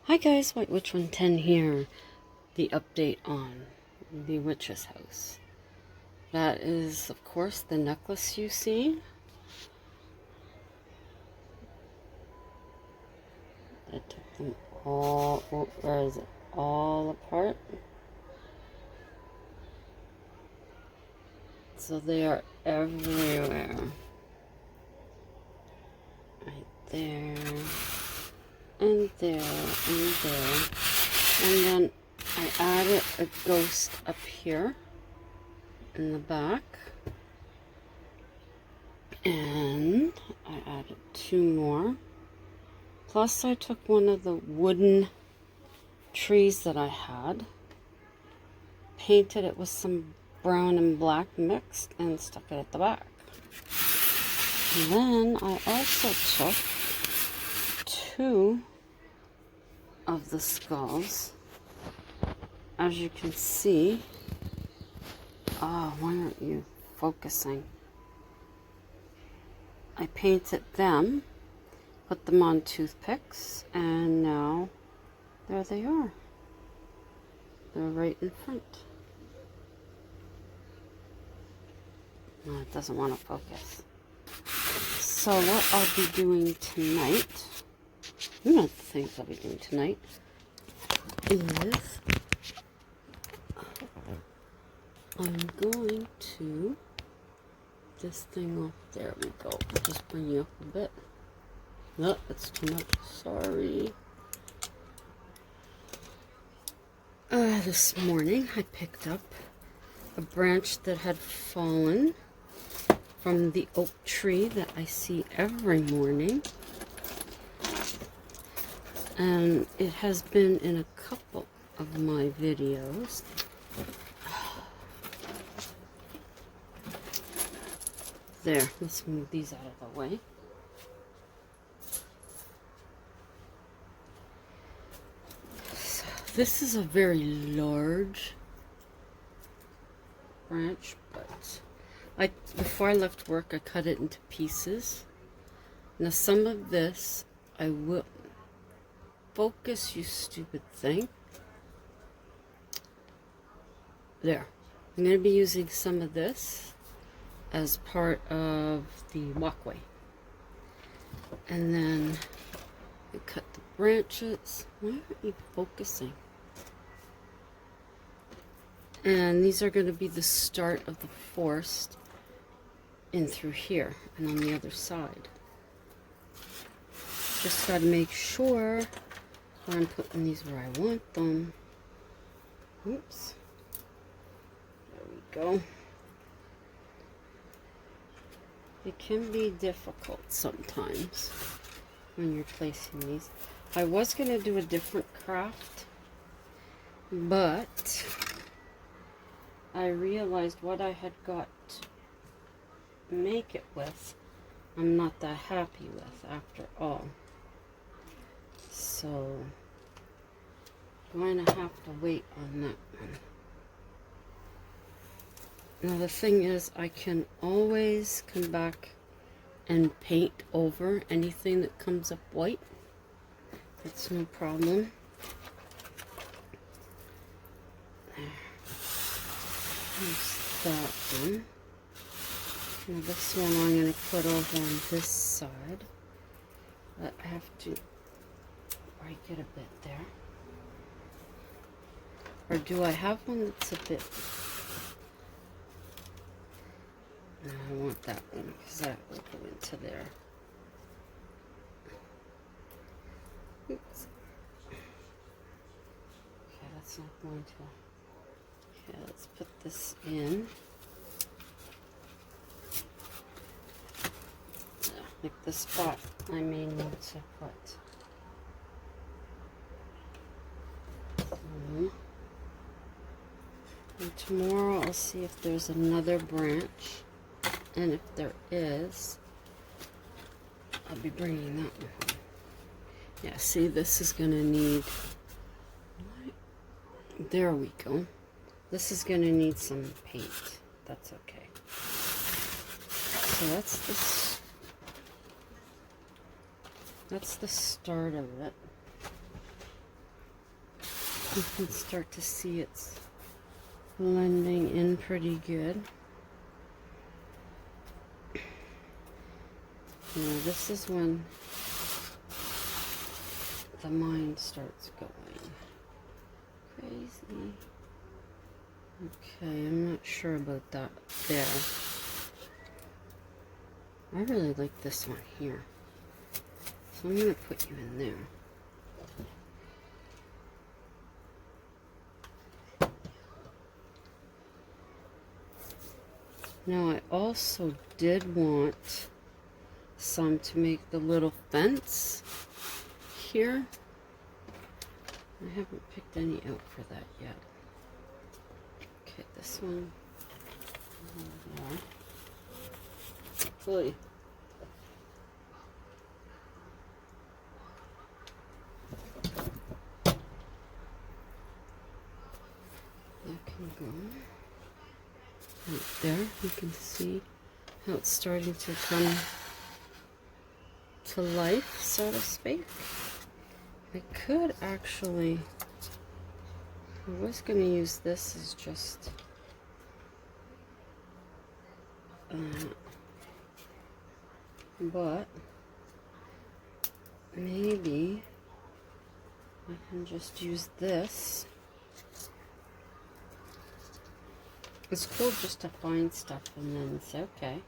Hi guys, White Witch 110 here. The update on the witch's house. That is, of course, the necklace you see. I took them all, where is it? All apart. So they are everywhere. Right there. And there, and there. And then I added a ghost up here in the back. And I added two more. Plus I took one of the wooden trees that I had, painted it with some brown and black mixed, and stuck it at the back. And then I also took two of the skulls. As you can see, why aren't you focusing? I painted them, put them on toothpicks, and now there they are. They're right in front. No, it doesn't want to focus. So what I'll be doing tonight, one of the things I'll be doing tonight is I'm going to, this thing off, there we go, just bring you up a bit. No, that's too much, sorry. This morning I picked up a branch that had fallen from the oak tree that I see every morning. And it has been in a couple of my videos. There, let's move these out of the way. So this is a very large branch, but before I left work I cut it into pieces. Now some of this I will focus, you stupid thing. There. I'm going to be using some of this as part of the walkway. And then I cut the branches. Why aren't you focusing? And these are going to be the start of the forest in through here and on the other side. Just got to make sure that I'm putting these where I want them. Oops. There we go. It can be difficult sometimes when you're placing these. I was going to do a different craft, but I realized what I had got to make it with, I'm not that happy with after all. So, I'm going to have to wait on that one. Now the thing is, I can always come back and paint over anything that comes up white. That's no problem. There. There's that one. Now this one I'm going to put over on this side. But I have to break it a bit there. Or do I have one that's a bit... No, I want that one because that will go into there. Oops. Okay, that's not going to... Okay, let's put this in. Like the spot I may need to put. And tomorrow I'll see if there's another branch. And if there is, I'll be bringing that one home. Yeah, see, this is going to need... There we go. This is going to need some paint. That's okay. So that's the start of it. You can start to see it's blending in pretty good. Now this is when the mind starts going crazy. Okay, I'm not sure about that there. I really like this one here. So I'm going to put you in there. Now I also did want some to make the little fence here. I haven't picked any out for that yet. Okay, this one. Yeah. Hopefully. That can go right there. You can see how it's starting to come to life, so to speak. I could actually, I was going to use this as just but maybe I can just use this. It's cool just to find stuff and then say, okay, I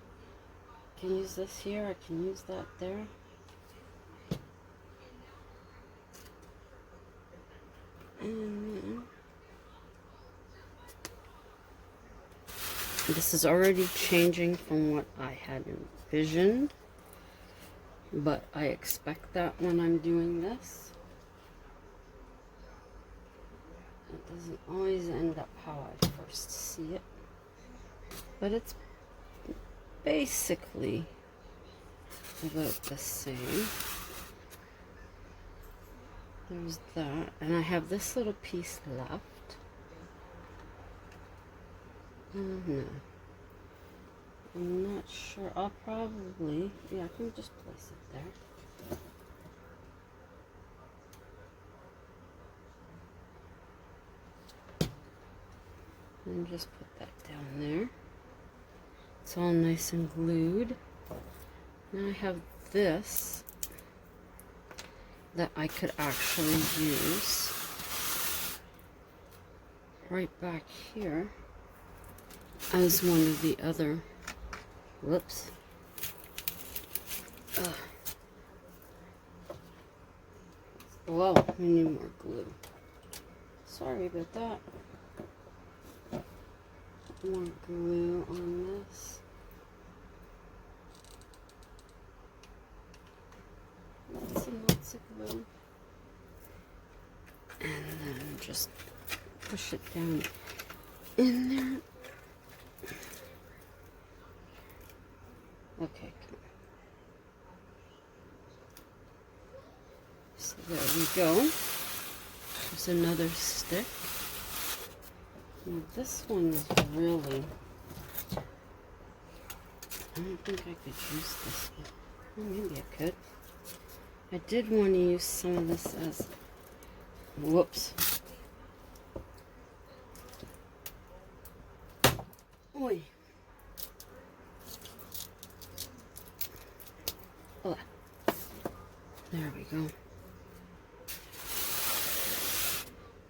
can use this here, I can use that there. And this is already changing from what I had envisioned, but I expect that when I'm doing this. It doesn't always end up how I first see it, but it's basically about the same. There's that, and I have this little piece left. No, I'm not sure. I'll probably, yeah, I can just place it there. And just put that down there. It's all nice and glued. Now I have this that I could actually use right back here as one of the other, whoops. Whoa, we need more glue. Sorry about that. More glue on this. Lots and lots of glue. And then just push it down in there. Okay, cool. So there we go. There's another stick. Now this one is really, I don't think I could use this one. Well, maybe I could. I did want to use some of this as, whoops. Oi. Oh. There we go.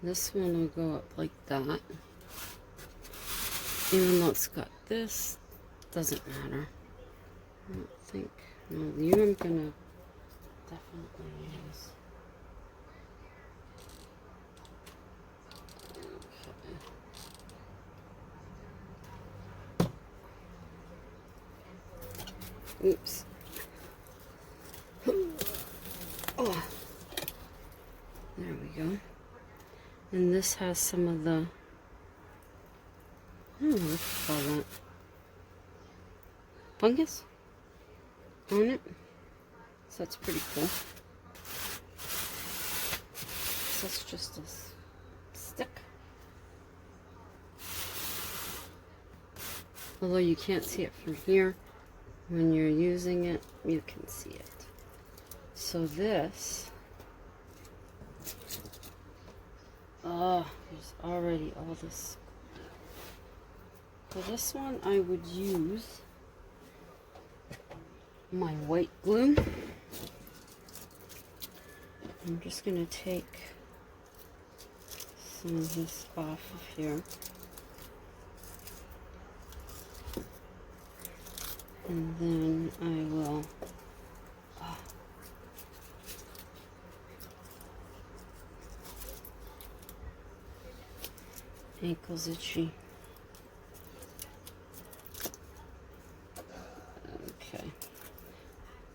This one will go up like that. Even though it's got this, doesn't matter. I don't think. No, you I'm gonna definitely use. Okay. Oops. Oh. There we go. And this has some of the, I don't know what to call that, fungus on it. So that's pretty cool. So that's just a stick. Although you can't see it from here, when you're using it, you can see it. So this, There's already all this. For this one, I would use my white glue. I'm just going to take some of this off of here. And then I will ankles itchy. Okay.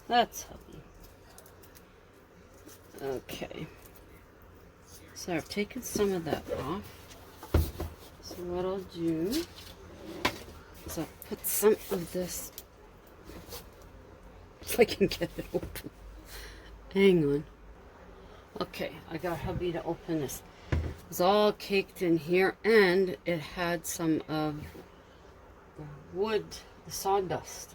That's heavy. Okay. So I've taken some of that off. So what I'll do is I'll put some of this, if I can get it open. Hang on. Okay, I got hubby to open this. It was all caked in here, and it had some of the wood, the sawdust,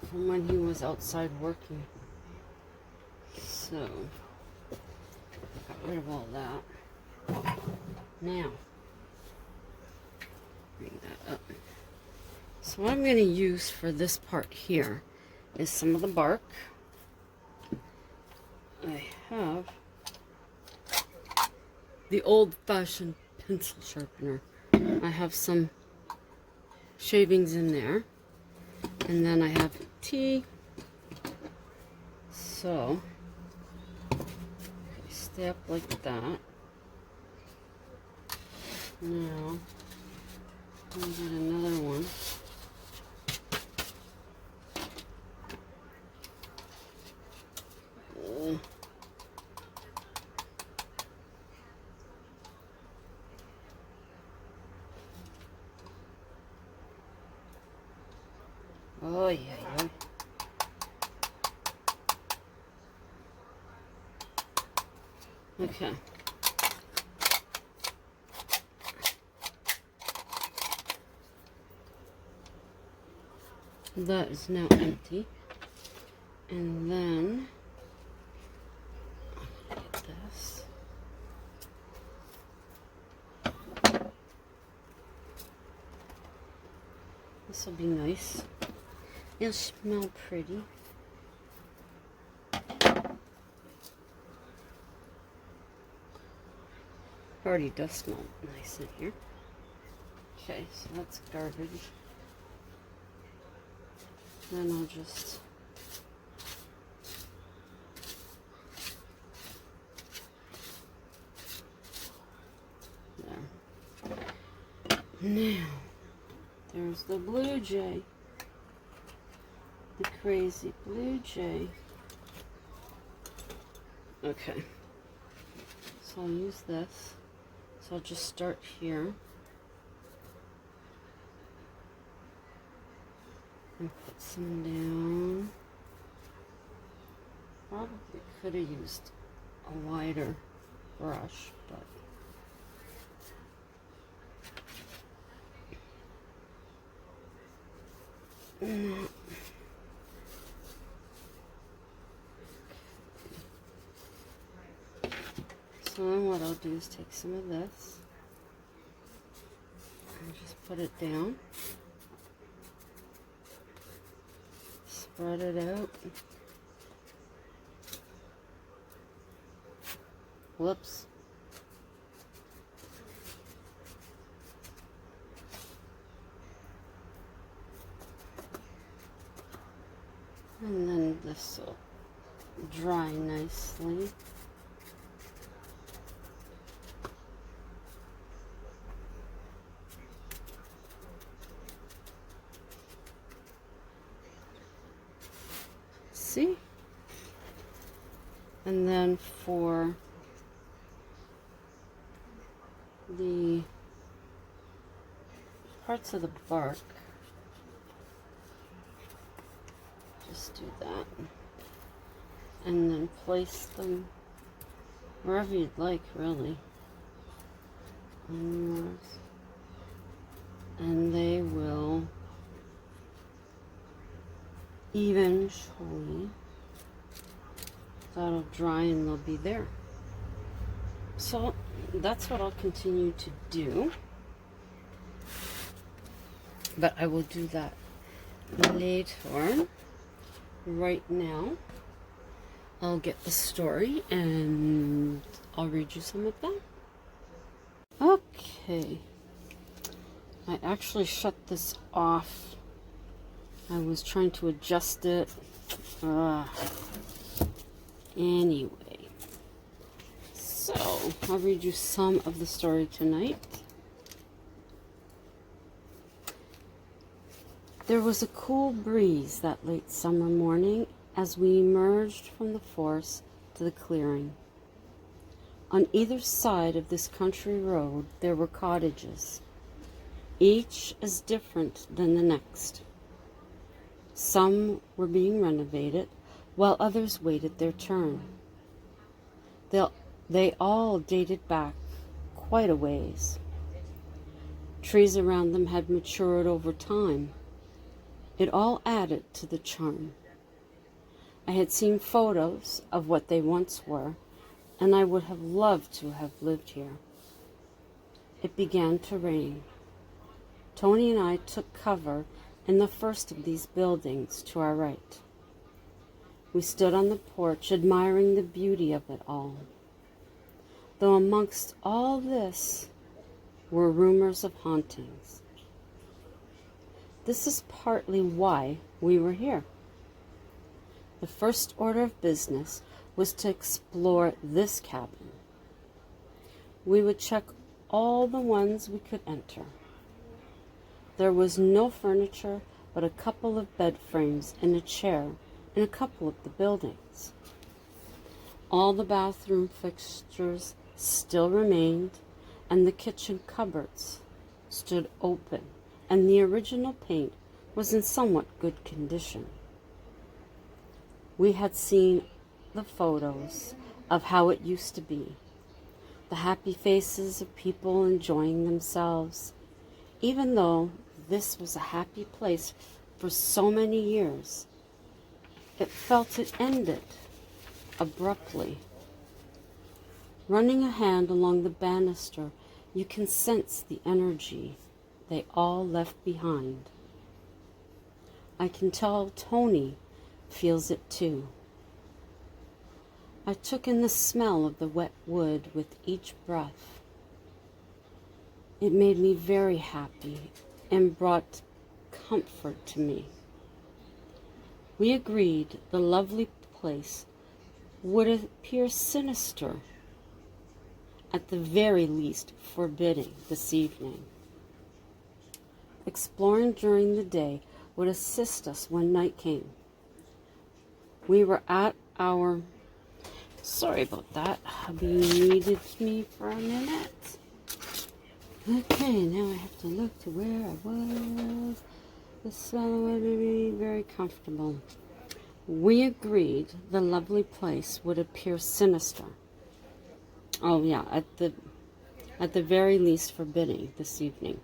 from when he was outside working. So, got rid of all that. Now, bring that up. So what I'm going to use for this part here is some of the bark. I have the old-fashioned pencil sharpener. I have some shavings in there, and then I have tea. So I step like that. Now I'll get another one. Oh yeah, yeah. Okay. That is now empty. And then I'm gonna get this. This will be nice. It'll smell pretty. Already does smell nice in here. Okay, so that's garbage. Then I'll just there. Now there's the blue jay. The crazy blue jay. Okay. So I'll use this. So I'll just start here. And put some down. Probably could have used a wider brush, but so then what I'll do is take some of this and just put it down. Spread it out. Whoops. And then this will dry nicely. See? And then for the parts of the bark, just do that. And then place them wherever you'd like, really, on yours. And they will eventually, that'll dry and they'll be there. So that's what I'll continue to do. But I will do that later. Right now, I'll get the story and I'll read you some of that. Okay. I actually shut this off. I was trying to adjust it. Anyway. So, I'll read you some of the story tonight. There was a cool breeze that late summer morning as we emerged from the forest to the clearing. On either side of this country road there were cottages, each as different than the next. Some were being renovated, while others waited their turn. They all dated back quite a ways. Trees around them had matured over time. It all added to the charm. I had seen photos of what they once were, and I would have loved to have lived here. It began to rain. Tony and I took cover in the first of these buildings to our right. We stood on the porch admiring the beauty of it all. Though amongst all this were rumors of hauntings. This is partly why we were here. The first order of business was to explore this cabin. We would check all the ones we could enter. There was no furniture but a couple of bed frames and a chair in a couple of the buildings. All the bathroom fixtures still remained, and the kitchen cupboards stood open, and the original paint was in somewhat good condition. We had seen the photos of how it used to be, the happy faces of people enjoying themselves. Even though this was a happy place for so many years, it felt it ended abruptly. Running a hand along the banister, you can sense the energy they all left behind. I can tell Tony feels it too. I took in the smell of the wet wood with each breath. It made me very happy and brought comfort to me. We agreed the lovely place would appear sinister, at the very least forbidding, this evening. Exploring during the day would assist us when night came. We were at our... Sorry about that. Hubby needed me for a minute. Okay, now I have to look to where I was. The smell would be very comfortable. We agreed the lovely place would appear sinister. Oh yeah, at the very least forbidding this evening.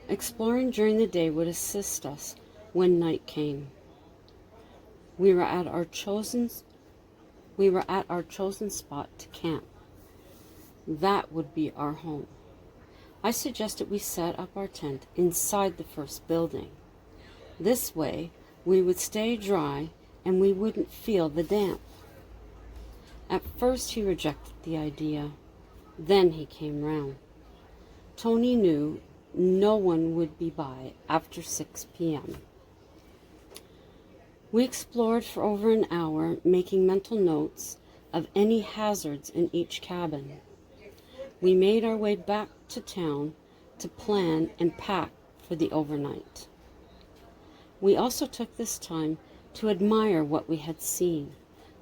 Exploring during the day would assist us when night came. We were at our chosen spot to camp. That would be our home. I suggested we set up our tent inside the first building. This way, we would stay dry and we wouldn't feel the damp. At first, he rejected the idea. Then he came round. Tony knew no one would be by after 6 p.m. We explored for over an hour, making mental notes of any hazards in each cabin. We made our way back to town to plan and pack for the overnight. We also took this time to admire what we had seen,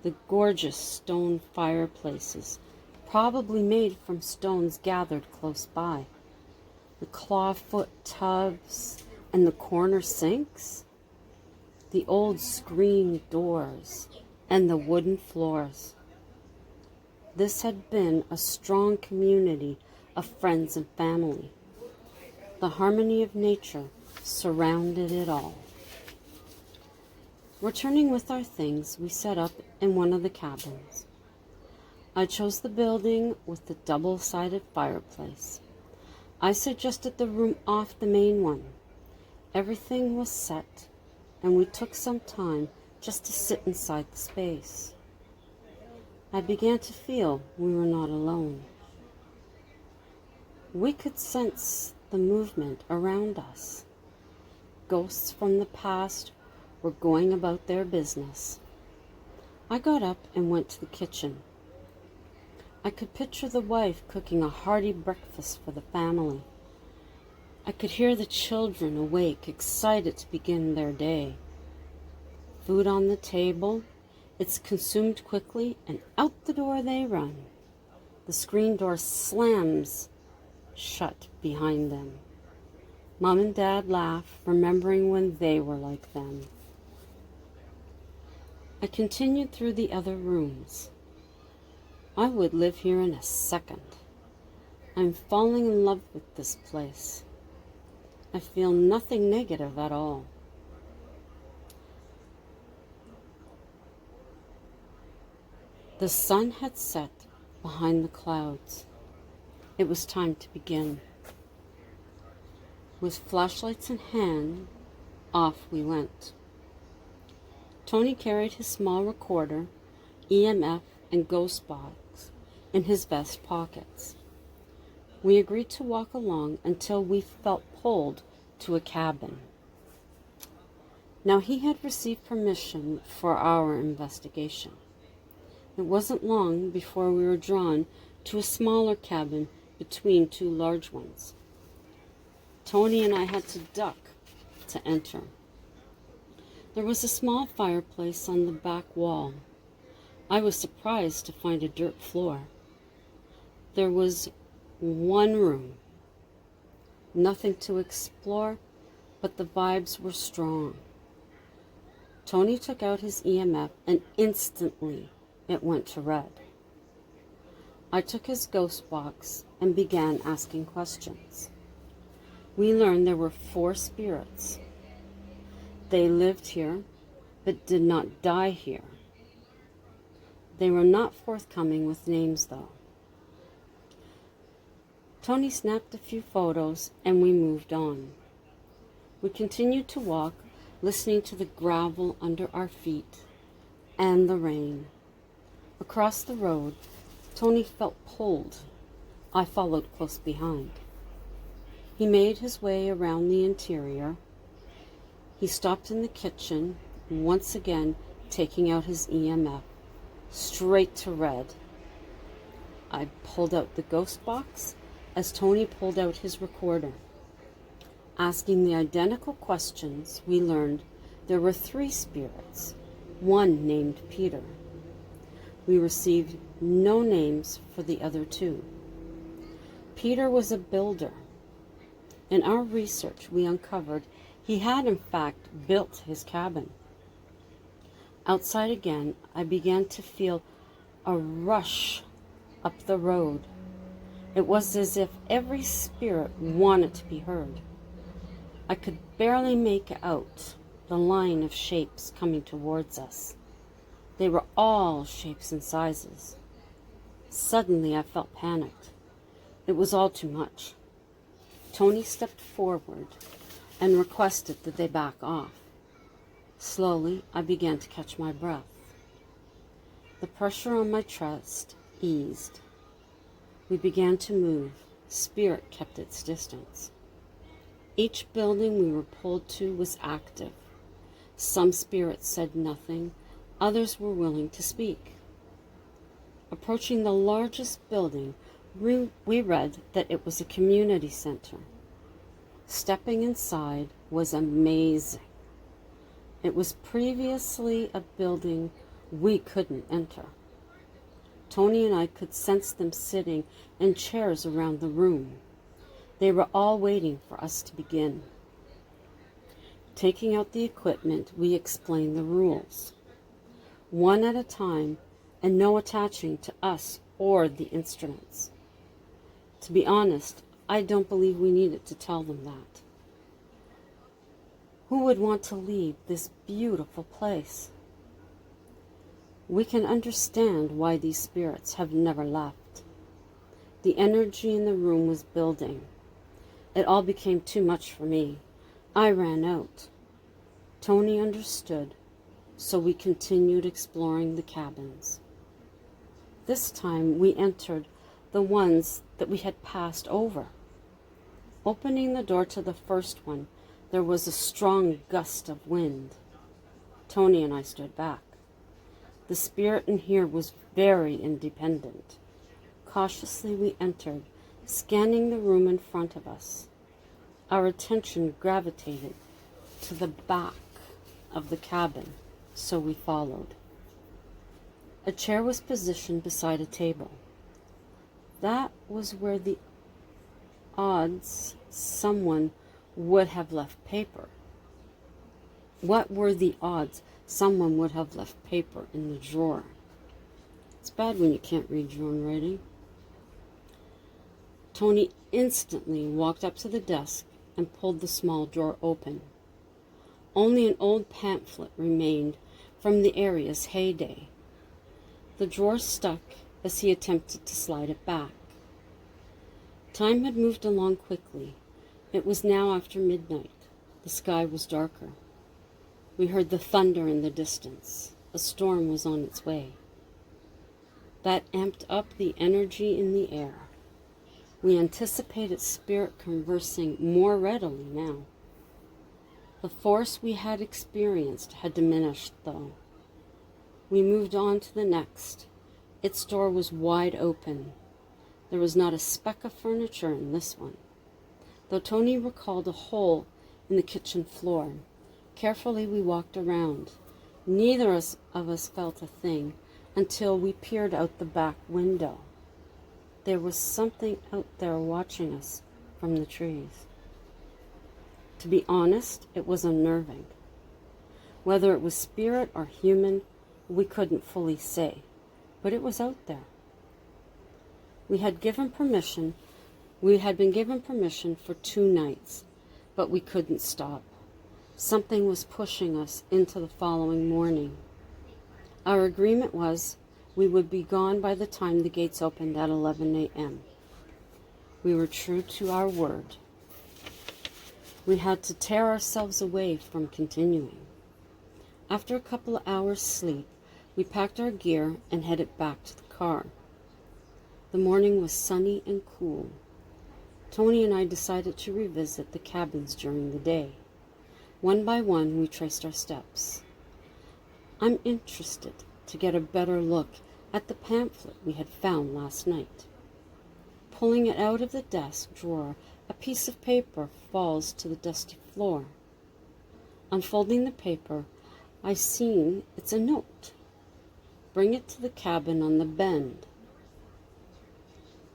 the gorgeous stone fireplaces, probably made from stones gathered close by, the clawfoot tubs and the corner sinks, the old screen doors and the wooden floors. This had been a strong community of friends and family. The harmony of nature surrounded it all. Returning with our things, we set up in one of the cabins. I chose the building with the double-sided fireplace. I suggested the room off the main one. Everything was set, and we took some time just to sit inside the space. I began to feel we were not alone. We could sense the movement around us. Ghosts from the past were going about their business. I got up and went to the kitchen. I could picture the wife cooking a hearty breakfast for the family. I could hear the children awake, excited to begin their day. Food on the table, it's consumed quickly, and out the door they run. The screen door slams shut behind them. Mom and Dad laugh, remembering when they were like them. I continued through the other rooms. I would live here in a second. I'm falling in love with this place. I feel nothing negative at all. The sun had set behind the clouds. It was time to begin. With flashlights in hand, off we went. Tony carried his small recorder, EMF, and ghost box in his vest pockets. We agreed to walk along until we felt pulled to a cabin. Now he had received permission for our investigation. It wasn't long before we were drawn to a smaller cabin between two large ones. Tony and I had to duck to enter. There was a small fireplace on the back wall. I was surprised to find a dirt floor. There was one room. Nothing to explore, but the vibes were strong. Tony took out his EMF and instantly it went to red. I took his ghost box and began asking questions. We learned there were 4 spirits. They lived here, but did not die here. They were not forthcoming with names, though. Tony snapped a few photos and we moved on. We continued to walk, listening to the gravel under our feet and the rain. Across the road, Tony felt pulled. I followed close behind. He made his way around the interior. He stopped in the kitchen, once again taking out his EMF, straight to red. I pulled out the ghost box as Tony pulled out his recorder. Asking the identical questions, we learned there were 3 spirits, one named Peter. We received no names for the other 2. Peter was a builder. In our research, we uncovered he had in fact built his cabin. Outside again, I began to feel a rush up the road. It was as if every spirit wanted to be heard. I could barely make out the line of shapes coming towards us. They were all shapes and sizes. Suddenly I felt panicked. It was all too much. Tony stepped forward and requested that they back off. Slowly, I began to catch my breath. The pressure on my chest eased. We began to move. Spirit kept its distance. Each building we were pulled to was active. Some spirits said nothing. Others were willing to speak. Approaching the largest building, we read that it was a community center. Stepping inside was amazing. It was previously a building we couldn't enter. Tony and I could sense them sitting in chairs around the room. They were all waiting for us to begin. Taking out the equipment, we explained the rules. 1 at a time, and no attaching to us or the instruments. To be honest, I don't believe we needed to tell them that. Who would want to leave this beautiful place? we can understand why these spirits have never left. The energy in the room was building. It all became too much for me. I ran out. Tony understood, so we continued exploring the cabins. This time we entered the ones that we had passed over. Opening the door to the first one, there was a strong gust of wind. Tony and I stood back. The spirit in here was very independent. Cautiously we entered, scanning the room in front of us. Our attention gravitated to the back of the cabin, so we followed. A chair was positioned beside a table. That was where the odds someone would have left paper. What were the odds someone would have left paper in the drawer? It's bad when you can't read your own writing. Tony instantly walked up to the desk and pulled the small drawer open. Only an old pamphlet remained from the area's heyday. The drawer stuck as he attempted to slide it back. Time had moved along quickly. It was now after midnight. The sky was darker. We heard the thunder in the distance. A storm was on its way. That amped up the energy in the air. We anticipated spirit conversing more readily now. The force we had experienced had diminished, though. We moved on to the next. Its door was wide open. There was not a speck of furniture in this one, though Tony recalled a hole in the kitchen floor. Carefully we walked around. Neither of us felt a thing until we peered out the back window. There was something out there watching us from the trees. To be honest, it was unnerving. Whether it was spirit or human, we couldn't fully say, but it was out there. We had been given permission for 2 nights, but we couldn't stop. Something was pushing us into the following morning. Our agreement was we would be gone by the time the gates opened at 11 a.m. We were true to our word. We had to tear ourselves away from continuing. After a couple of hours' sleep, we packed our gear and headed back to the car. The morning was sunny and cool. Tony and I decided to revisit the cabins during the day. One by one, we traced our steps. I'm interested to get a better look at the pamphlet we had found last night. Pulling it out of the desk drawer, a piece of paper falls to the dusty floor. Unfolding the paper, I seen it's a note. Bring it to the cabin on the bend.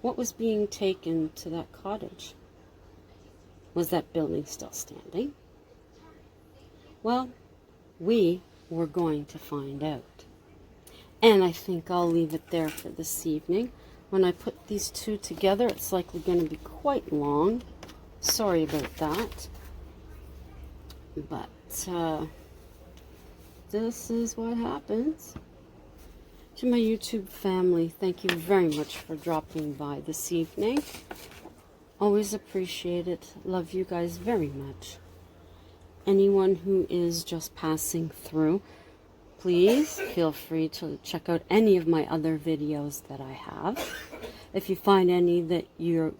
What was being taken to that cottage? Was that building still standing? Well, we were going to find out. And I think I'll leave it there for this evening. When I put these two together, it's likely going to be quite long. Sorry about that. But this is what happens. To my YouTube family, thank you very much for dropping by this evening. Always appreciate it. Love you guys very much. Anyone who is just passing through, please feel free to check out any of my other videos that I have. If you find any that you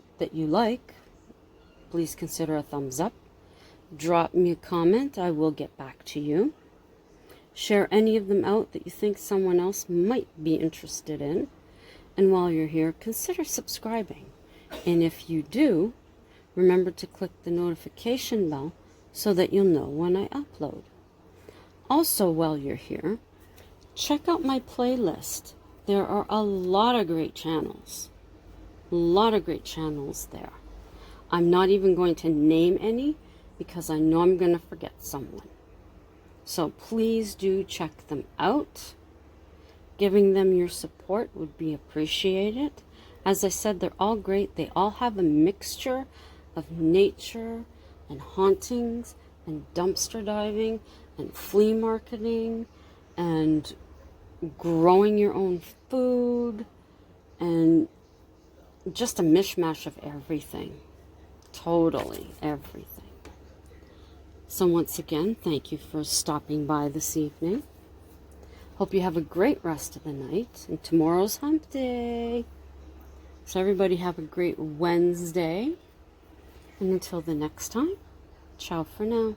like, please consider a thumbs up. Drop me a comment. I will get back to you. Share any of them out that you think someone else might be interested in. And while you're here, consider subscribing. And if you do, remember to click the notification bell so that you'll know when I upload. Also, while you're here, check out my playlist. There are a lot of great channels. A lot of great channels there. I'm not even going to name any because I know I'm going to forget someone. So please do check them out. Giving them your support would be appreciated. As I said, they're all great. They all have a mixture of nature and hauntings and dumpster diving and flea marketing and growing your own food, and just a mishmash of everything. Totally everything. So once again, thank you for stopping by this evening. Hope you have a great rest of the night. And tomorrow's hump day. So everybody have a great Wednesday. And until the next time, ciao for now.